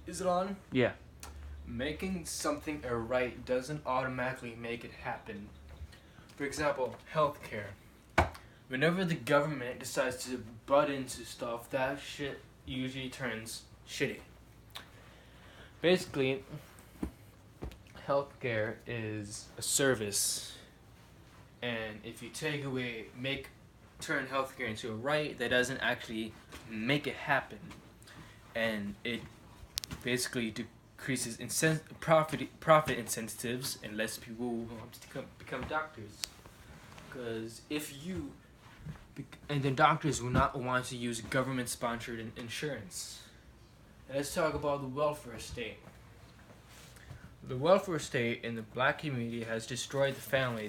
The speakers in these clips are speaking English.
Is it on? Yeah. Making something a right doesn't automatically make it happen. For example, healthcare. Whenever the government decides to butt into stuff, that shit usually turns shitty. Basically, healthcare is a service, and if you turn healthcare into a right, that doesn't actually make it happen, and it basically decreases profit incentives and less people want to become doctors. Because if you and then doctors will not want to use government sponsored insurance. Let's talk about the welfare state. The welfare state in the black community has destroyed the family.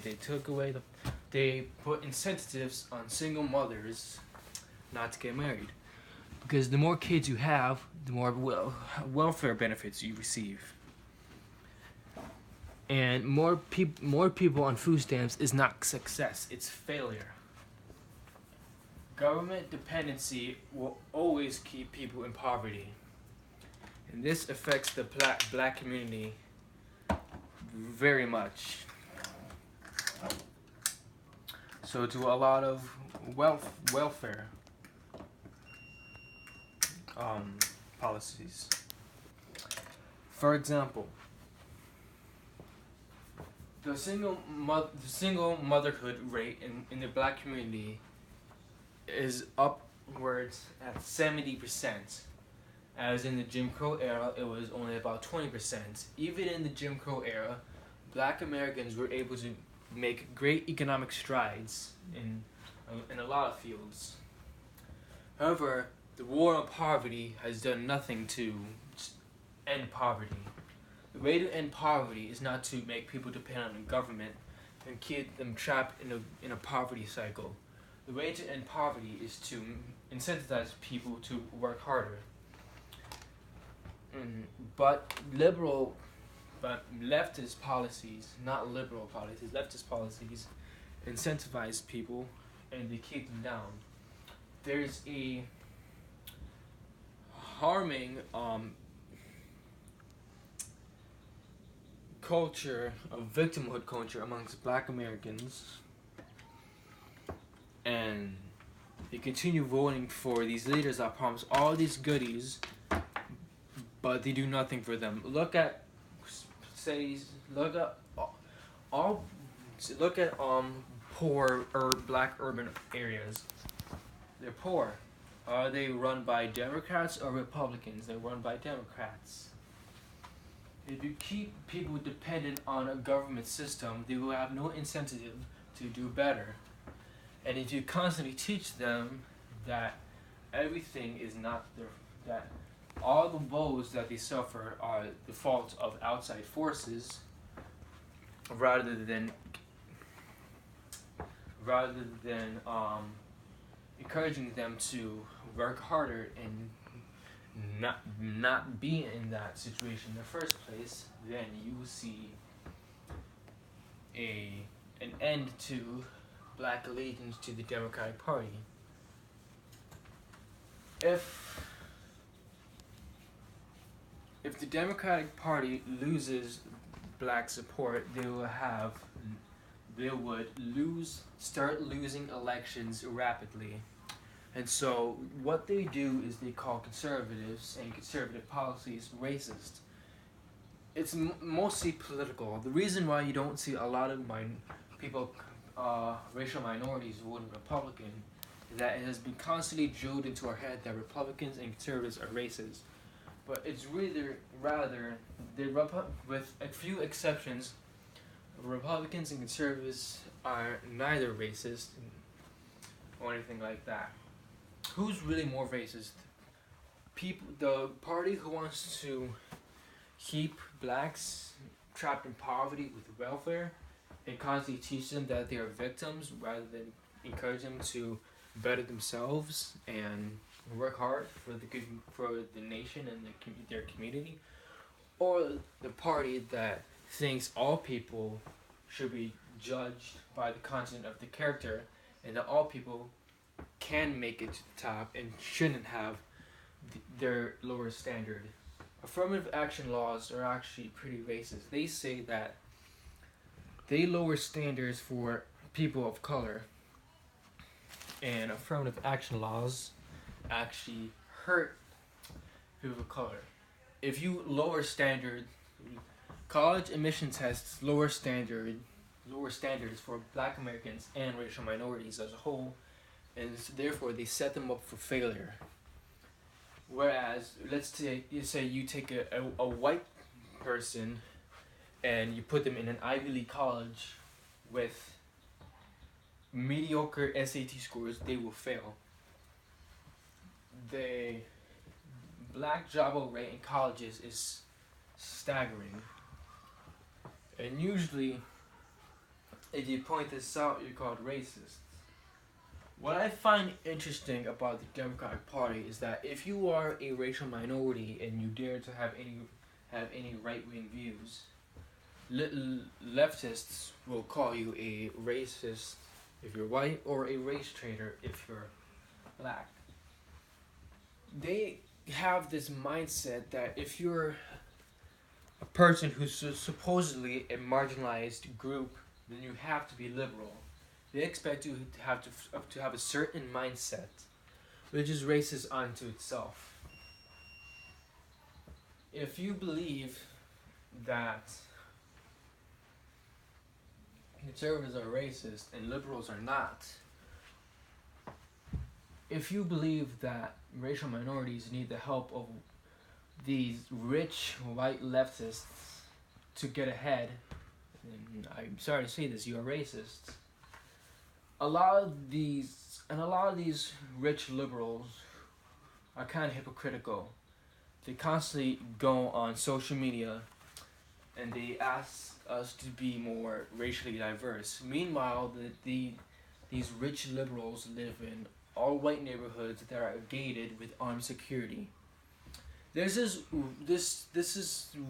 They put incentives on single mothers not to get married. Because the more kids you have, the more welfare benefits you receive. And more people on food stamps is not success, it's failure. Government dependency will always keep people in poverty. And this affects the black community very much. So to a lot of welfare policies. For example, the single motherhood rate in the black community is upwards at 70%. As in the Jim Crow era, it was only about 20%. Even in the Jim Crow era, black Americans were able to make great economic strides in a lot of fields. However, the war on poverty has done nothing to end poverty. The way to end poverty is not to make people depend on the government and keep them trapped in a poverty cycle. The way to end poverty is to incentivize people to work harder. But leftist policies, not liberal policies, leftist policies incentivize people and they keep them down. There's a harming culture of victimhood culture amongst black Americans, and they continue voting for these leaders that promise all these goodies, but they do nothing for them. Look at poor or black urban areas. They're poor. Are they run by Democrats or Republicans? They're run by Democrats. If you keep people dependent on a government system, they will have no incentive to do better. And if you constantly teach them that everything is not that all the woes that they suffer are the fault of outside forces, rather than encouraging them to work harder and not be in that situation in the first place, then you will see an end to black allegiance to the Democratic Party. If the Democratic Party loses black support, they would start losing elections rapidly. And so what they do is they call conservatives and conservative policies racist. It's mostly political. The reason why you don't see a lot of racial minorities voting Republican is that it has been constantly drilled into our head that Republicans and conservatives are racist. But it's really with a few exceptions, Republicans and conservatives are neither racist or anything like that. Who's really more racist? The party who wants to keep blacks trapped in poverty with welfare and constantly teach them that they are victims rather than encourage them to better themselves and work hard for the nation and their community, or the party that thinks all people should be judged by the content of the character and that all people can make it to the top and shouldn't have their lower standard. affirmative action laws are actually pretty racist. They say that they lower standards for people of color, and affirmative action laws actually hurt people of color. If you lower standard, college admission tests lower standards for Black Americans and racial minorities as a whole, and therefore they set them up for failure. Whereas, let's say you take a white person and you put them in an Ivy League college with mediocre SAT scores, they will fail. The black dropout rate in colleges is staggering. And usually, if you point this out, you're called racist. What I find interesting about the Democratic Party is that if you are a racial minority and you dare to have any right wing views, leftists will call you a racist if you're white or a race traitor if you're black. They have this mindset that if you're a person who's supposedly a marginalized group, then you have to be liberal. They expect you to have a certain mindset, which is racist unto itself. If you believe that conservatives are racist and liberals are not, if you believe that racial minorities need the help of these rich white leftists to get ahead, and I'm sorry to say this, you are racist. A lot of these rich liberals are kind of hypocritical. They constantly go on social media and they ask us to be more racially diverse. Meanwhile, these rich liberals live in all white neighborhoods that are gated with armed security. This is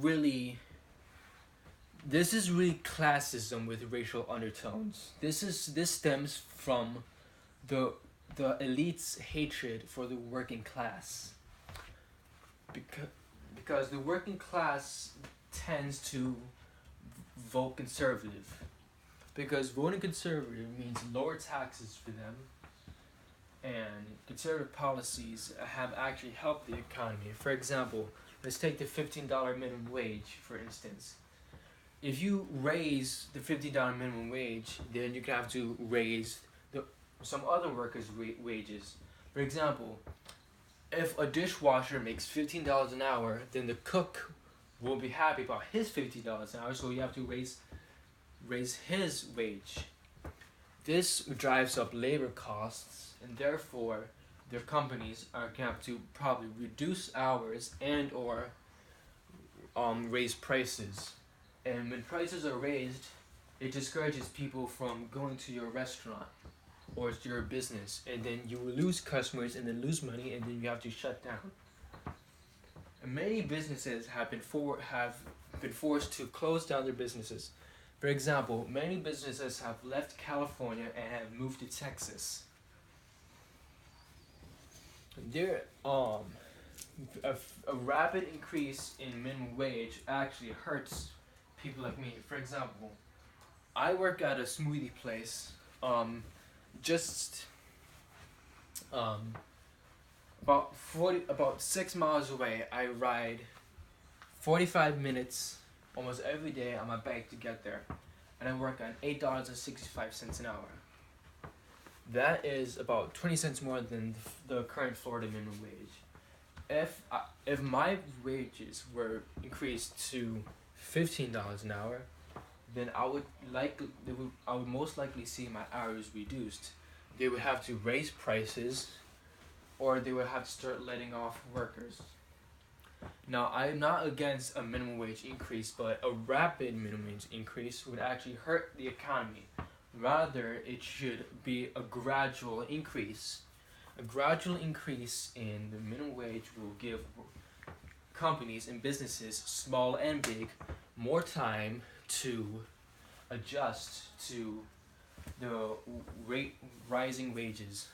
really classism with racial undertones. This stems from the elite's hatred for the working class. Because the working class tends to vote conservative. Because voting conservative means lower taxes for them, and conservative policies have actually helped the economy. For example, let's take the $15 minimum wage, for instance. If you raise the $15 minimum wage, then you have to raise some other workers' wages. For example, if a dishwasher makes $15 an hour, then the cook will be happy about his $15 an hour, so you have to raise his wage. This drives up labor costs, and therefore their companies are going to have to probably reduce hours and or raise prices. And when prices are raised, it discourages people from going to your restaurant or to your business, and then you will lose customers and then lose money, and then you have to shut down. And many businesses have been forced to close down their businesses. For example, many businesses have left California and have moved to Texas. There, a rapid increase in minimum wage actually hurts people like me. For example, I work at a smoothie place. About 6 miles away. I ride 45 minutes almost every day on my bike to get there, and I work on $8.65 an hour. That is about 20 cents more than the current Florida minimum wage. If my wages were increased to $15 an hour, then I would most likely see my hours reduced. They would have to raise prices, or they would have to start letting off workers. Now, I'm not against a minimum wage increase, but a rapid minimum wage increase would actually hurt the economy. Rather, it should be a gradual increase. A gradual increase in the minimum wage will give companies and businesses, small and big, more time to adjust to the rising wages.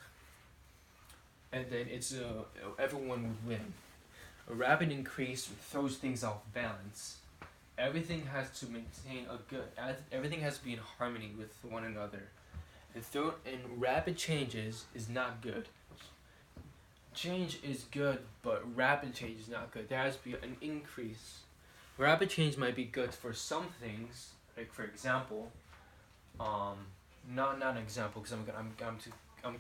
And then everyone would win. A rapid increase throws things off balance. Everything has to maintain a good. Everything has to be in harmony with one another. And rapid changes is not good. Change is good, but rapid change is not good. There has to be an increase. Rapid change might be good for some things, like for example, um, not an example because I'm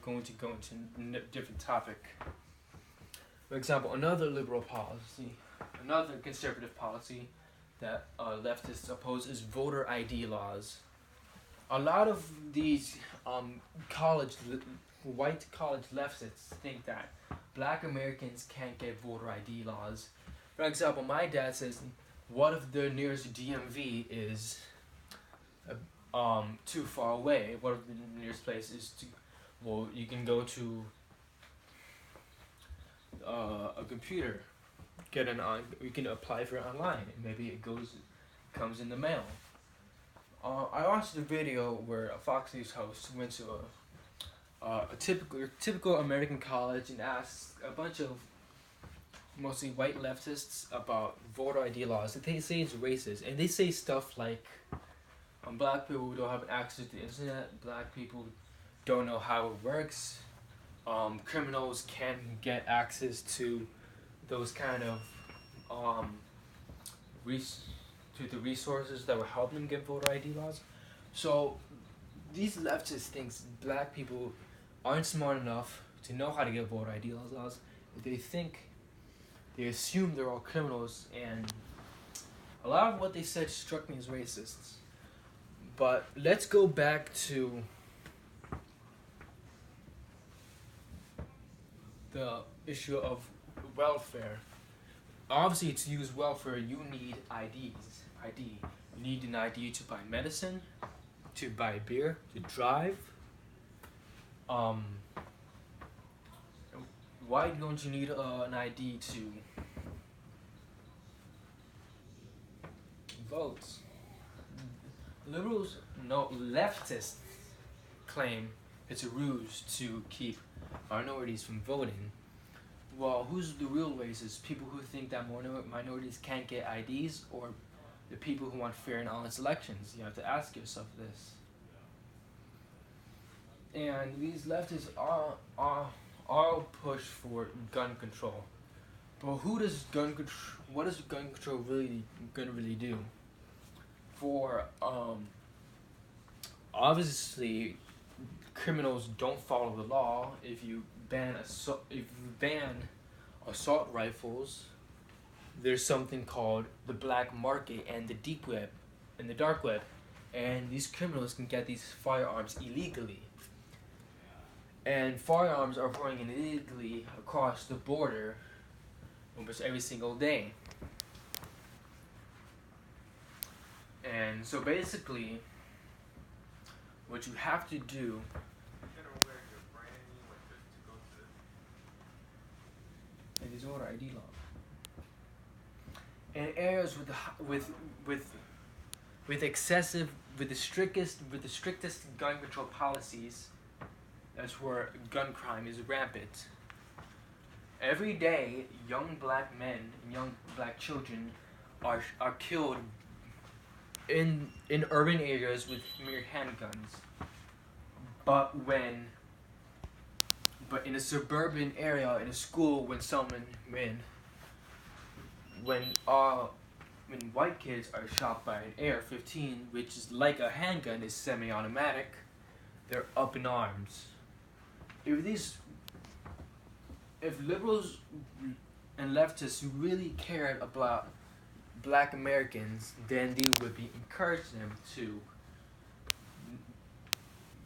going to go into a different topic. For example, another liberal policy, another conservative policy that leftists oppose is voter ID laws. A lot of these white college leftists think that black Americans can't get voter ID laws. For example, my dad says, what if the nearest DMV is too far away? What if the nearest place is too... Well, you can go to a computer, you can apply for it online, and maybe comes in the mail. I watched a video where a Fox News host went to a typical American college and asked a bunch of mostly white leftists about voter ID laws. They say it's racist, and they say stuff like black people don't have access to the internet, black people don't know how it works, criminals can't get access to those kind of to the resources that will help them get voter ID laws. So these leftists think black people aren't smart enough to know how to get voter ID laws. They assume they're all criminals, and a lot of what they said struck me as racist. But let's go back to the issue of welfare. Obviously, to use welfare, you need IDs. You need an ID to buy medicine, to buy beer, to drive. Why don't you need an ID to vote? Leftists claim it's a ruse to keep minorities from voting. Well, who's the real racist? People who think that minorities can't get IDs, or the people who want fair and honest elections? You have to ask yourself this. And these leftists all push for gun control. But what does gun control really gonna do? For obviously criminals don't follow the law. If you ban assault rifles, there's something called the black market and the deep web and the dark web, and these criminals can get these firearms illegally. And firearms are pouring in illegally across the border almost every single day. And so basically, what you have to do in these voter ID laws, in areas with the strictest gun control policies, that's where gun crime is rampant. Every day, young black men and young black children are killed in urban areas with mere handguns. But in a suburban area, in a school, when white kids are shot by an AR-15, which is like a handgun, is semi-automatic, they're up in arms. If liberals and leftists really cared about black Americans, then they would encourage them to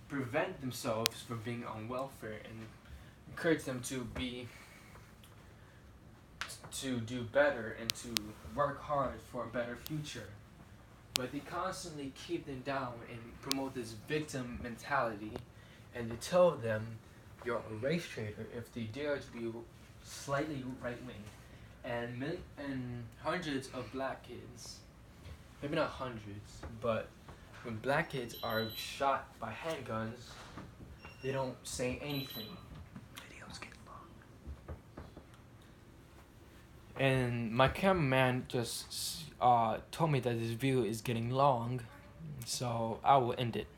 prevent themselves from being on welfare and encourage them to do better and to work hard for a better future. But they constantly keep them down and promote this victim mentality, and they tell them you're a race traitor if they dare to be slightly right-wing. And hundreds of black kids, maybe not hundreds, but when black kids are shot by handguns, they don't say anything. Videos get And my cameraman just told me that this video is getting long, so I will end it.